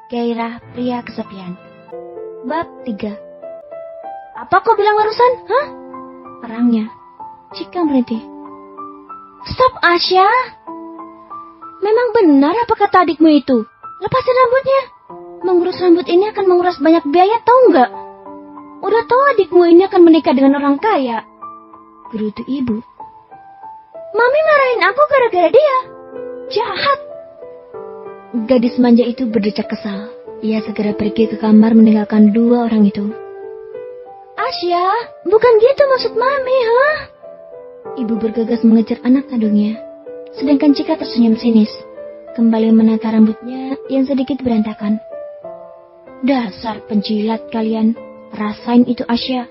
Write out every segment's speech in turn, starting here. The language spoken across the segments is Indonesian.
Gairah pria kesepian. Bab 3. Apa kau bilang barusan? Hah? Perangnya. Cika berhenti. Stop, Asya. Memang benar apa kata adikmu itu? Lepasin rambutnya. Mengurus rambut ini akan menguras banyak biaya, tahu nggak? Udah tahu adikmu ini akan menikah dengan orang kaya. Gerutu ibu. Mami marahin aku gara-gara dia. Jahat. Gadis manja itu berdecak kesal. Ia segera pergi ke kamar meninggalkan dua orang itu. Asya, bukan gitu maksud Mami, ha? Ibu bergegas mengejar anak kandungnya. Sedangkan Cika tersenyum sinis. Kembali menata rambutnya yang sedikit berantakan. Dasar penjilat kalian. Rasain itu, Asya.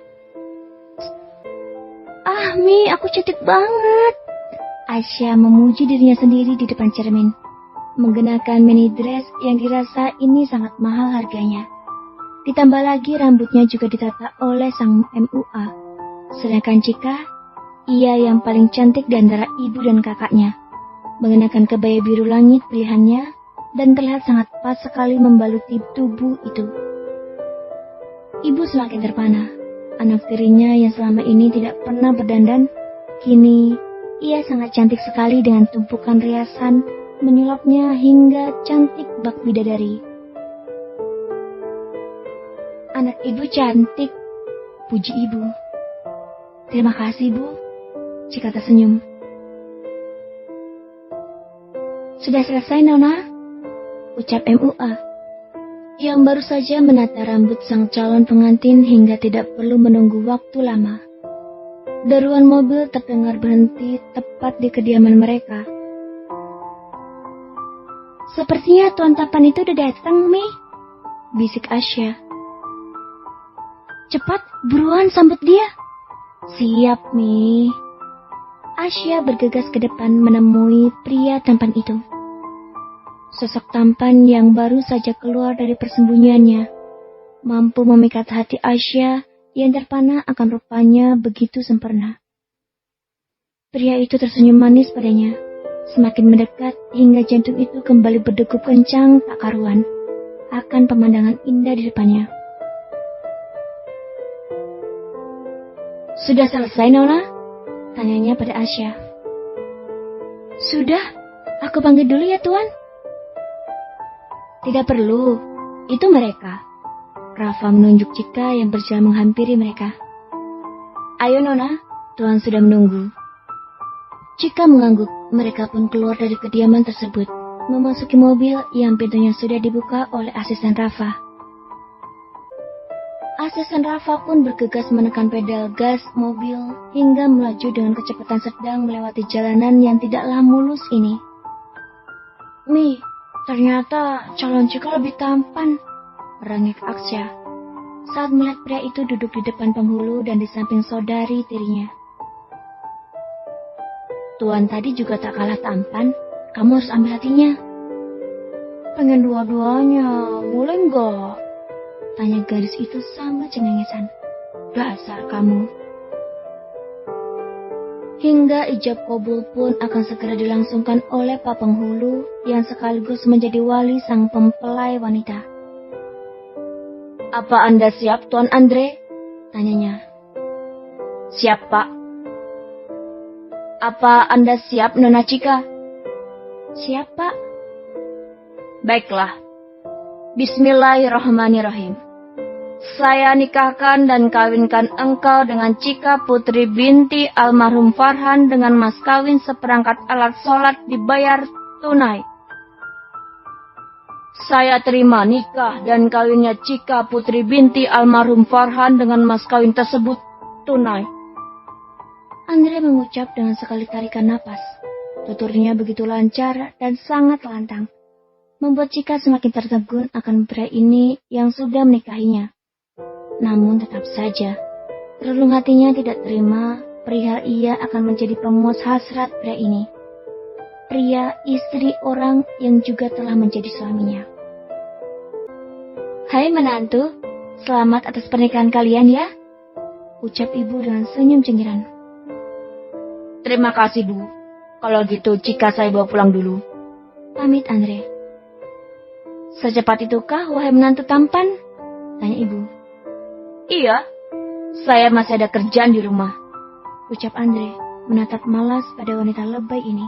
Ah, Mi, aku cantik banget. Asya memuji dirinya sendiri di depan cermin. Menggunakan mini dress yang dirasa ini sangat mahal harganya. Ditambah lagi rambutnya juga ditata oleh sang MUA. Sedangkan Cika, ia yang paling cantik di antara ibu dan kakaknya. Mengenakan kebaya biru langit pilihannya dan terlihat sangat pas sekali membaluti tubuh itu. Ibu semakin terpana. Anak tirinya yang selama ini tidak pernah berdandan, kini ia sangat cantik sekali dengan tumpukan riasan menyulapnya hingga cantik bak bidadari. Anak ibu cantik, puji ibu. Terima kasih, Bu. Cika tersenyum. Sudah selesai, Nona? Ucap MUA. Yang baru saja menata rambut sang calon pengantin hingga tidak perlu menunggu waktu lama. Deruan mobil terdengar berhenti tepat di kediaman mereka. Sepertinya Tuan Tapan itu udah datang, Mi. Bisik Asya. Cepat, buruan sambut dia. Siap, Mi. Asya bergegas ke depan menemui pria tampan itu. Sosok tampan yang baru saja keluar dari persembunyiannya, mampu memikat hati Asya yang terpana akan rupanya begitu sempurna. Pria itu tersenyum manis padanya, semakin mendekat hingga jantung itu kembali berdegup kencang tak karuan akan pemandangan indah di depannya. Sudah selesai, Nona? Tanyanya pada Asya. Sudah, aku panggil dulu ya, Tuan. Tidak perlu, itu mereka. Rafa menunjuk Cika yang berjalan menghampiri mereka. Ayo Nona, Tuan sudah menunggu. Cika mengangguk, mereka pun keluar dari kediaman tersebut, memasuki mobil yang pintunya sudah dibuka oleh asisten Rafa. Asisten Rafa pun bergegas menekan pedal gas mobil hingga melaju dengan kecepatan sedang melewati jalanan yang tidaklah mulus ini. Mi, ternyata calon Cika lebih tampan, merengek Aksya saat melihat pria itu duduk di depan penghulu dan di samping saudari tirinya. Tuan tadi juga tak kalah tampan, kamu harus ambil hatinya. Pengen dua-duanya, boleh enggak? Tanya gadis itu sambil cengengesan. Dasar kamu. Hingga ijab kabul pun akan segera dilangsungkan oleh Pak Penghulu yang sekaligus menjadi wali sang mempelai wanita. Apa Anda siap, Tuan Andre? Tanyanya. Siap, Pak. Apa Anda siap, Nona Cika? Siap, Pak. Baiklah. Bismillahirrahmanirrahim. Saya nikahkan dan kawinkan engkau dengan Cika putri binti almarhum Farhan dengan mas kawin seperangkat alat sholat dibayar tunai. Saya terima nikah dan kawinnya Cika putri binti almarhum Farhan dengan mas kawin tersebut tunai. Andre mengucap dengan sekali tarikan napas. Tuturnya begitu lancar dan sangat lantang, membuat Cika semakin tertegun akan pria ini yang sudah menikahinya. Namun tetap saja, relung hatinya tidak terima perihal ia akan menjadi pemuas hasrat pria ini. Pria istri orang yang juga telah menjadi suaminya. Hai menantu, selamat atas pernikahan kalian ya, ucap ibu dengan senyum cengiran. Terima kasih, Bu. Kalau gitu Cika saya bawa pulang dulu, pamit Andre. Secepat itukah, wahai menantu tampan? Tanya ibu. Iya, saya masih ada kerjaan di rumah, ucap Andre, menatap malas pada wanita lebay ini.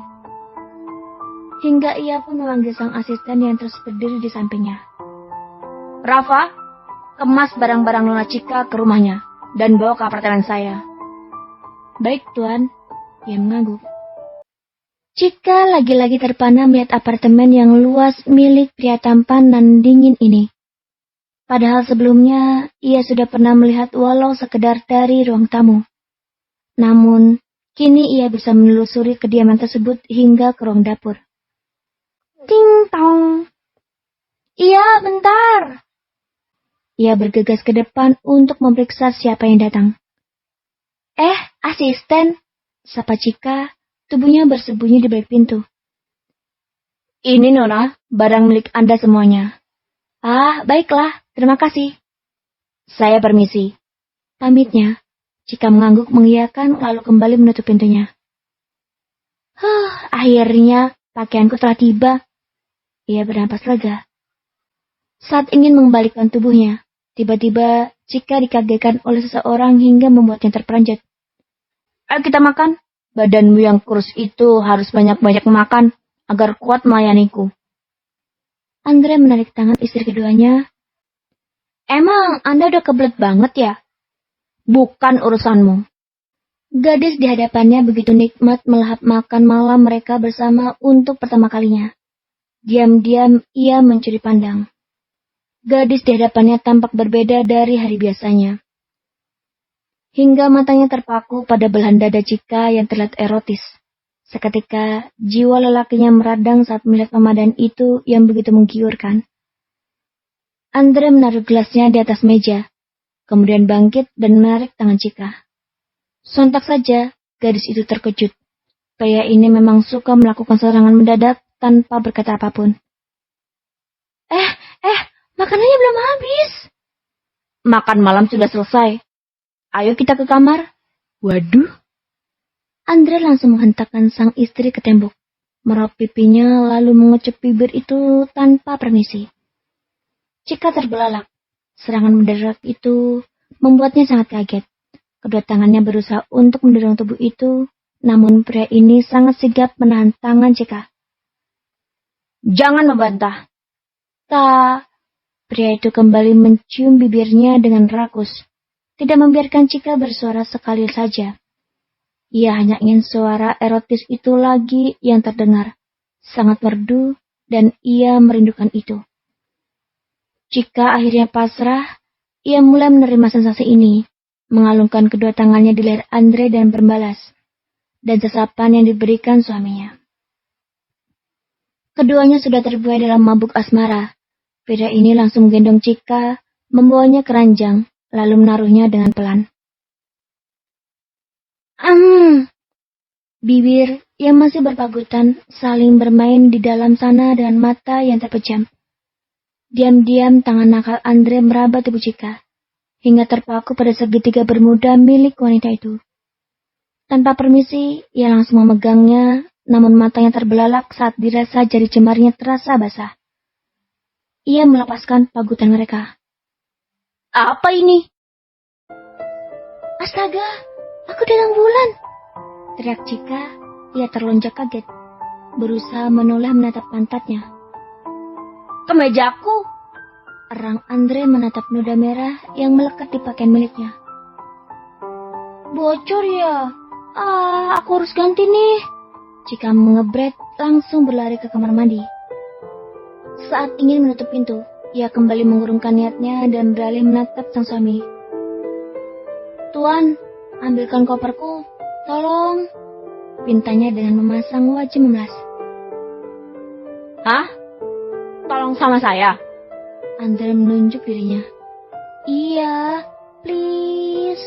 Hingga ia pun memanggil sang asisten yang terus berdiri di sampingnya. Rafa, kemas barang-barang Nona Cika ke rumahnya, dan bawa ke apartemen saya. Baik, Tuan, ia mengangguk. Cika lagi-lagi terpana melihat apartemen yang luas milik pria tampan dan dingin ini. Padahal sebelumnya ia sudah pernah melihat walau sekedar dari ruang tamu. Namun, kini ia bisa menelusuri kediaman tersebut hingga ke ruang dapur. Ting tong. Iya, bentar. Ia bergegas ke depan untuk memeriksa siapa yang datang. Asisten, sapa Cika. Tubuhnya bersembunyi di balik pintu. Ini Nona, barang milik Anda semuanya. Ah, baiklah, terima kasih. Saya permisi. Pamitnya, Cika mengangguk mengiyakan lalu kembali menutup pintunya. Akhirnya pakaianku telah tiba. Ia bernafas lega. Saat ingin mengembalikan tubuhnya, tiba-tiba Cika dikagetkan oleh seseorang hingga membuatnya terperanjat. Ayo kita makan. Badanmu yang kurus itu harus banyak-banyak makan agar kuat melayaniku. Andre menarik tangan istri keduanya. Emang Anda udah kebelet banget ya? Bukan urusanmu. Gadis di hadapannya begitu nikmat melahap makan malam mereka bersama untuk pertama kalinya. Diam-diam ia mencuri pandang. Gadis di hadapannya tampak berbeda dari hari biasanya. Hingga matanya terpaku pada belahan dada Cika yang terlihat erotis. Seketika, jiwa lelakinya meradang saat melihat pemandangan itu yang begitu menggiurkan. Andre menaruh gelasnya di atas meja, kemudian bangkit dan menarik tangan Cika. Sontak saja, gadis itu terkejut. Pria ini memang suka melakukan serangan mendadak tanpa berkata apapun. Makanannya belum habis. Makan malam sudah selesai. Ayo kita ke kamar. Waduh. Andre langsung menghentakkan sang istri ke tembok, meraup pipinya lalu mengecup bibir itu tanpa permisi. Cika terbelalak. Serangan mendadak itu membuatnya sangat kaget. Kedua tangannya berusaha untuk mendorong tubuh itu, namun pria ini sangat sigap menahan tangan Cika. Jangan membantah. Pria itu kembali mencium bibirnya dengan rakus. Tidak membiarkan Cika bersuara sekali saja. Ia hanya ingin suara erotis itu lagi yang terdengar. Sangat merdu dan ia merindukan itu. Cika akhirnya pasrah, ia mulai menerima sensasi ini. Mengalungkan kedua tangannya di leher Andre dan berbalas. Dan sesapan yang diberikan suaminya. Keduanya sudah terbuai dalam mabuk asmara. Pria ini langsung menggendong Cika, membawanya ke ranjang. Lalu menaruhnya dengan pelan. Bibir yang masih berpagutan saling bermain di dalam sana dengan mata yang terpejam. Diam-diam tangan nakal Andre meraba tubuh Cika, hingga terpaku pada segitiga bermuda milik wanita itu. Tanpa permisi, ia langsung memegangnya, namun matanya terbelalak saat dirasa jari jemarinya terasa basah. Ia melepaskan pagutan mereka. Apa ini? Astaga, aku dalam bulan. Teriak Cika, ia terlonjak kaget. Berusaha menoleh menatap pantatnya. Kemejaku. Erang Andre menatap noda merah yang melekat di pakaian miliknya. Bocor ya? Aku harus ganti nih. Cika mengebret langsung berlari ke kamar mandi. Saat ingin menutup pintu, ia kembali mengurungkan niatnya dan beralih menatap sang suami. Tuan, ambilkan koperku, tolong. Pintanya dengan memasang wajah memelas. Hah? Tolong sama saya? Andre menunjuk dirinya. Iya, please.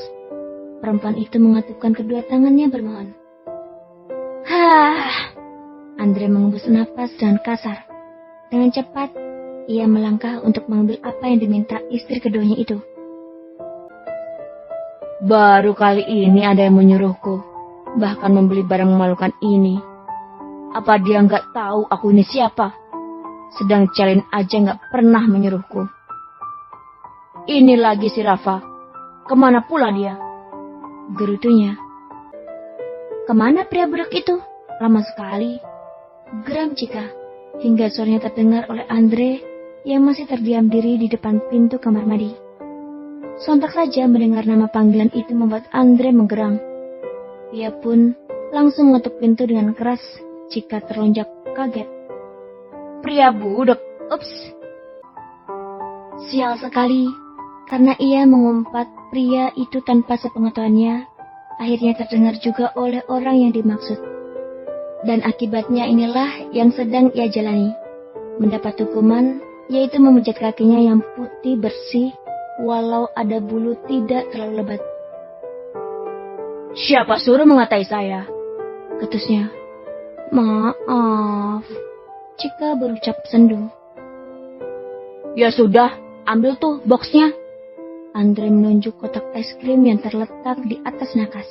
Perempuan itu mengatupkan kedua tangannya bermohon. Andre menghembus napas dengan kasar. Dengan cepat, ia melangkah untuk mengambil apa yang diminta istri keduanya itu. Baru kali ini ada yang menyuruhku, bahkan membeli barang memalukan ini. Apa dia nggak tahu aku ini siapa? Sedang Celin aja gak pernah menyuruhku. Ini lagi si Rafa. Kemana pula dia? Gerutunya. Kemana pria budak itu? Lama sekali. Geram Cika, hingga suaranya terdengar oleh Andre yang masih terdiam diri di depan pintu kamar mandi. Sontak saja mendengar nama panggilan itu membuat Andre menggerang. Ia pun langsung mengetuk pintu dengan keras. Cika terlonjak kaget. Pria budak. Ups. Sial sekali, karena ia mengumpat pria itu tanpa sepengetahuannya, akhirnya terdengar juga oleh orang yang dimaksud. Dan akibatnya inilah yang sedang ia jalani. Mendapat hukuman, yaitu memijat kakinya yang putih bersih, walau ada bulu tidak terlalu lebat. Siapa suruh mengatai saya? Ketusnya. Maaf. Cika berucap sendu. Ya sudah, ambil tuh boxnya. Andre menunjuk kotak es krim yang terletak di atas nakas.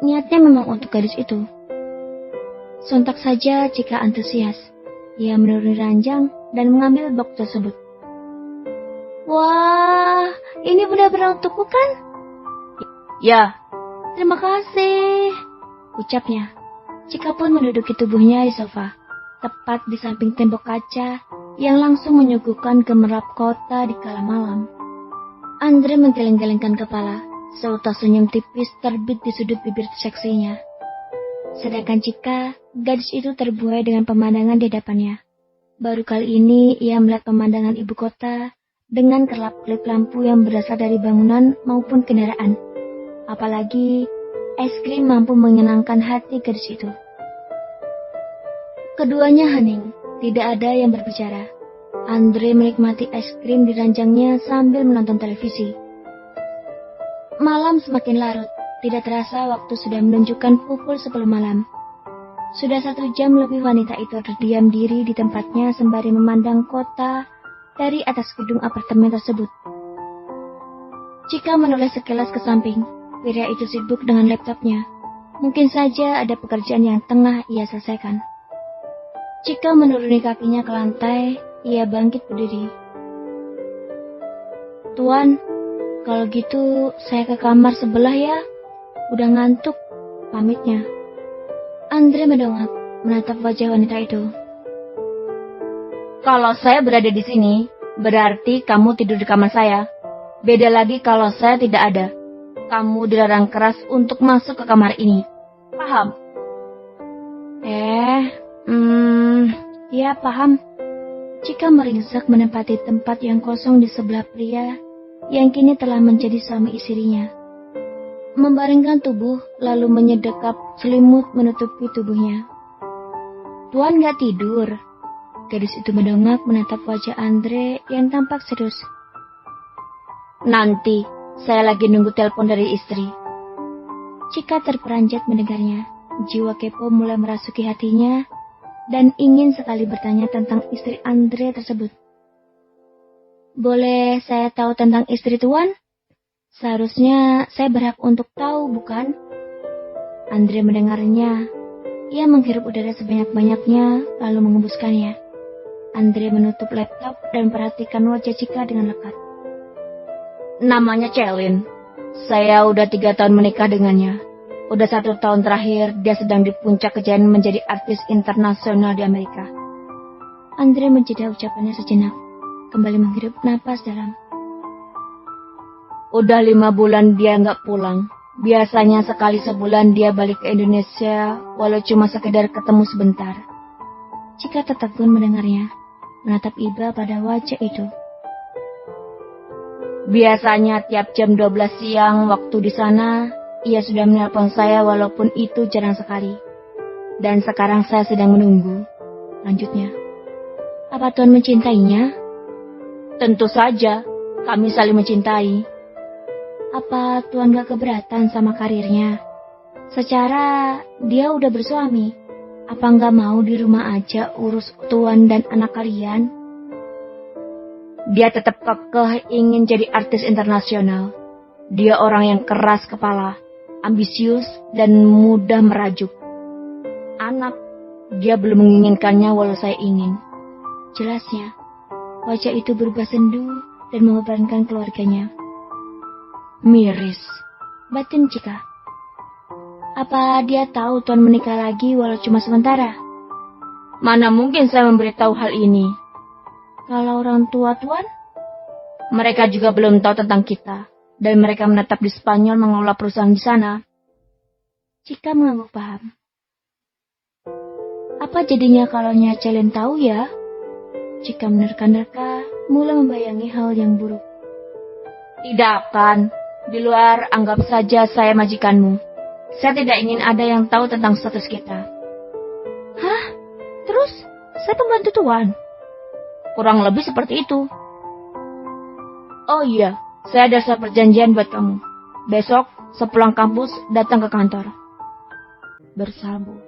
Niatnya memang untuk gadis itu. Sontak saja Cika antusias. Ia menuruni ranjang dan mengambil box tersebut. Wah, ini benar-benar untukku kan? Ya. Terima kasih, ucapnya. Cika pun menduduki tubuhnya di sofa, tepat di samping tembok kaca yang langsung menyuguhkan gemerlap kota di kala malam. Andre menggeleng-gelengkan kepala, seutas senyum tipis terbit di sudut bibir seksinya. Sedangkan Cika, gadis itu terbuai dengan pemandangan di hadapannya. Baru kali ini ia melihat pemandangan ibu kota dengan kerlap-kelip lampu yang berasal dari bangunan maupun kendaraan. Apalagi es krim mampu menyenangkan hati gadis itu. Keduanya hening, tidak ada yang berbicara. Andre menikmati es krim di ranjangnya sambil menonton televisi. Malam semakin larut, tidak terasa waktu sudah menunjukkan pukul 10 malam. Sudah 1 jam lebih wanita itu terdiam diri di tempatnya sembari memandang kota dari atas gedung apartemen tersebut. Cika menoleh sekilas ke samping. Pria itu sibuk dengan laptopnya. Mungkin saja ada pekerjaan yang tengah ia selesaikan. Cika menuruni kakinya ke lantai, ia bangkit berdiri. Tuan, kalau gitu saya ke kamar sebelah ya. Udah ngantuk, pamitnya. Andre mendongak, menatap wajah wanita itu. Kalau saya berada di sini, berarti kamu tidur di kamar saya. Beda lagi kalau saya tidak ada. Kamu dilarang keras untuk masuk ke kamar ini. Paham? Ya paham. Cika meringsek menempati tempat yang kosong di sebelah pria yang kini telah menjadi suami istrinya. Membaringkan tubuh lalu menyedekap selimut menutupi tubuhnya. Tuan gak tidur? Gadis itu mendongak menatap wajah Andre yang tampak serius. Nanti, saya lagi nunggu telepon dari istri. Cika terperanjat mendengarnya. Jiwa kepo mulai merasuki hatinya dan ingin sekali bertanya tentang istri Andre tersebut. Boleh saya tahu tentang istri Tuan? Seharusnya saya berhak untuk tahu, bukan? Andre mendengarnya. Ia menghirup udara sebanyak-banyaknya lalu mengembuskannya. Andre menutup laptop dan perhatikan wajah Cika dengan lekat. Namanya Celin. Saya udah 3 tahun menikah dengannya. Udah 1 tahun terakhir dia sedang di puncak kejayaan menjadi artis internasional di Amerika. Andre menjeda ucapannya sejenak, kembali menghirup napas dalam. Udah 5 bulan dia nggak pulang. Biasanya sekali sebulan dia balik ke Indonesia, walau cuma sekedar ketemu sebentar. Cika tertegun mendengarnya, menatap iba pada wajah itu. Biasanya tiap jam 12 siang waktu di sana, ia sudah menelpon saya walaupun itu jarang sekali. Dan sekarang saya sedang menunggu. Lanjutnya. Apa Tuan mencintainya? Tentu saja, kami saling mencintai. Apa Tuan gak keberatan sama karirnya? Secara dia udah bersuami. Apa gak mau di rumah aja urus Tuan dan anak kalian? Dia tetap kekeh ingin jadi artis internasional. Dia orang yang keras kepala, ambisius, dan mudah merajuk. Anak, dia belum menginginkannya walau saya ingin. Jelasnya, wajah itu berubah sendu dan membebankan keluarganya. Miris. Batin Cika. Apa dia tahu Tuan menikah lagi walau cuma sementara? Mana mungkin saya memberitahu hal ini. Kalau orang tua Tuan? Mereka juga belum tahu tentang kita. Dan mereka menetap di Spanyol mengelola perusahaan di sana. Cika mengangguk paham. Apa jadinya kalau Nya Celin tahu ya? Cika menerka-nerka, mulai membayangi hal yang buruk. Tidak akan. Di luar, anggap saja saya majikanmu. Saya tidak ingin ada yang tahu tentang status kita. Hah? Terus, saya pembantu Tuan? Kurang lebih seperti itu. Oh iya, saya ada suatu perjanjian buat kamu. Besok, sepulang kampus, datang ke kantor. Bersambung.